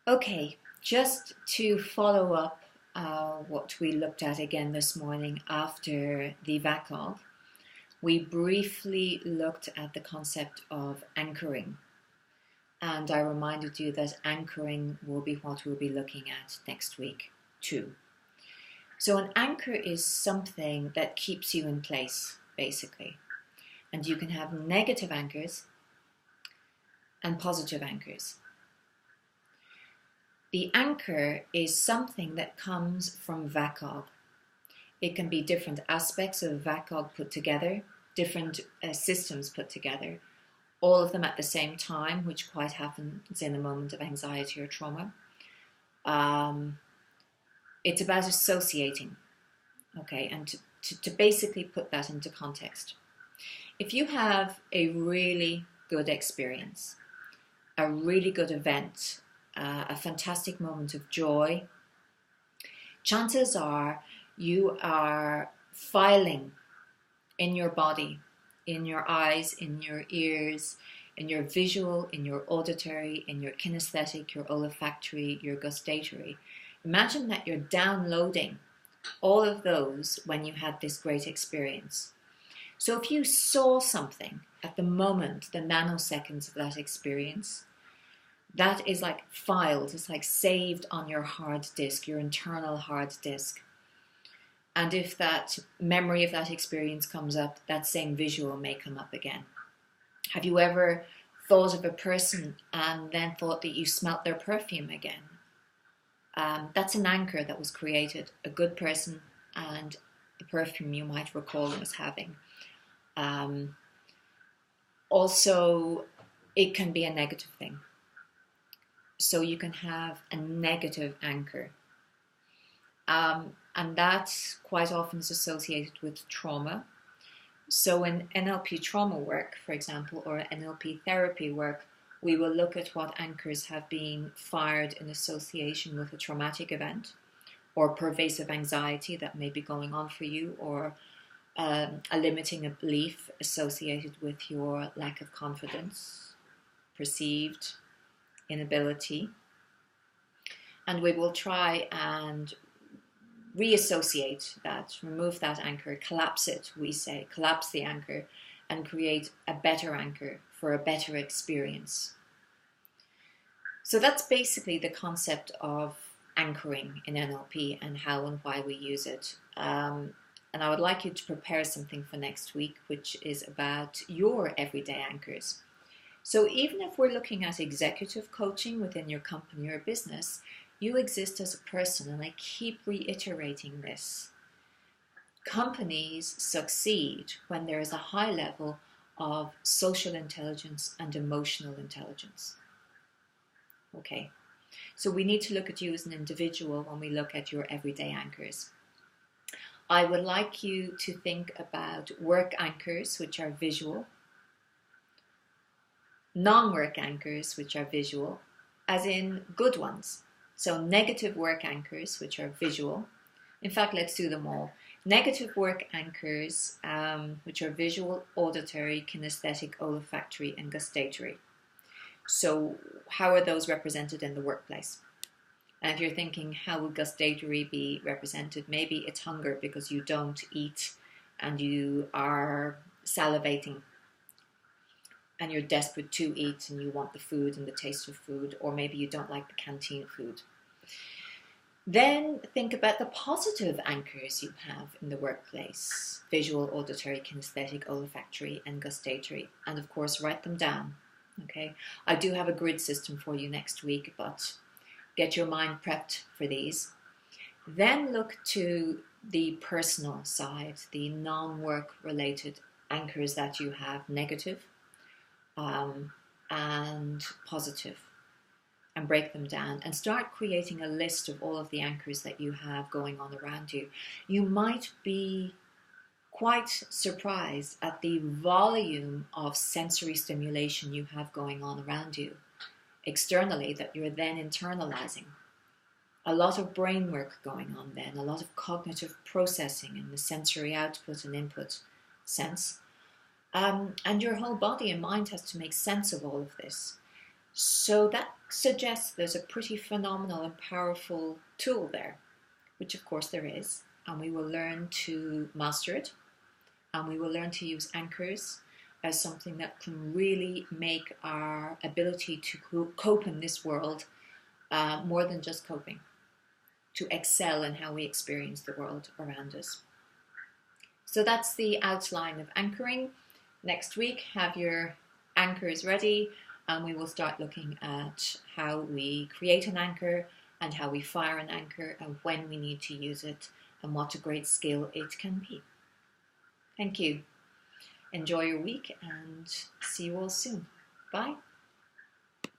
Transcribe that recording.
Okay, just to follow up what we looked at again this morning after the VACOG, we briefly looked at the concept of anchoring. And I reminded you that anchoring will be what we'll be looking at next week too. So an anchor is something that keeps you in place, basically. And you can have negative anchors and positive anchors. The anchor is something that comes from VACOG. It can be different aspects of VACOG put together, different systems put together, all of them at the same time, which quite happens in a moment of anxiety or trauma. It's about associating, okay, and to basically put that into context. If you have a really good experience, a really good event, a fantastic moment of joy, chances are you are filing in your body, in your eyes, in your ears, in your visual, in your auditory, in your kinesthetic, your olfactory, your gustatory. Imagine that you're downloading all of those when you had this great experience. So if you saw something at the moment, the nanoseconds of that experience, that is like filed, it's like saved on your hard disk, your internal hard disk. And if that memory of that experience comes up, that same visual may come up again. Have you ever thought of a person and then thought that you smelt their perfume again? That's an anchor that was created, a good person and the perfume you might recall as having. Also, it can be a negative thing. So you can have a negative anchor. And that quite often is associated with trauma. So in NLP trauma work, for example, or NLP therapy work, we will look at what anchors have been fired in association with a traumatic event or pervasive anxiety that may be going on for you, or a limiting belief associated with your lack of confidence, perceived inability. And we will try and reassociate that, remove that anchor, collapse it, we say, collapse the anchor and create a better anchor for a better experience. So that's basically the concept of anchoring in NLP and how and why we use it. And I would like you to prepare something for next week, which is about your everyday anchors. So even if we're looking at executive coaching within your company or business, you exist as a person, and I keep reiterating this. Companies succeed when there is a high level of social intelligence and emotional intelligence. Okay, so we need to look at you as an individual when we look at your everyday anchors. I would like you to think about work anchors, which are visual, non-work anchors, which are visual, as in good ones. So negative work anchors, which are visual. In fact, let's do them all. Negative work anchors, which are visual, auditory, kinesthetic, olfactory, and gustatory. So how are those represented in the workplace? And if you're thinking, how would gustatory be represented? Maybe it's hunger because you don't eat and you are salivating and you're desperate to eat and you want the food and the taste of food, or maybe you don't like the canteen food. Then think about the positive anchors you have in the workplace: visual, auditory, kinesthetic, olfactory, and gustatory. And of course, write them down. Okay, I do have a grid system for you next week, but get your mind prepped for these. Then look to the personal side, the non-work related anchors that you have, negative and positive, and break them down and start creating a list of all of the anchors that you have going on around you. You might be quite surprised at the volume of sensory stimulation you have going on around you externally that you're then internalizing. A lot of brain work going on then, a lot of cognitive processing in the sensory output and input sense. And your whole body and mind has to make sense of all of this. So that suggests there's a pretty phenomenal and powerful tool there, which of course there is, and we will learn to master it, and we will learn to use anchors as something that can really make our ability to cope in this world more than just coping, to excel in how we experience the world around us. So that's the outline of anchoring. Next week, have your anchors ready, and we will start looking at how we create an anchor and how we fire an anchor and when we need to use it and what a great skill it can be. Thank you. Enjoy your week and see you all soon. Bye.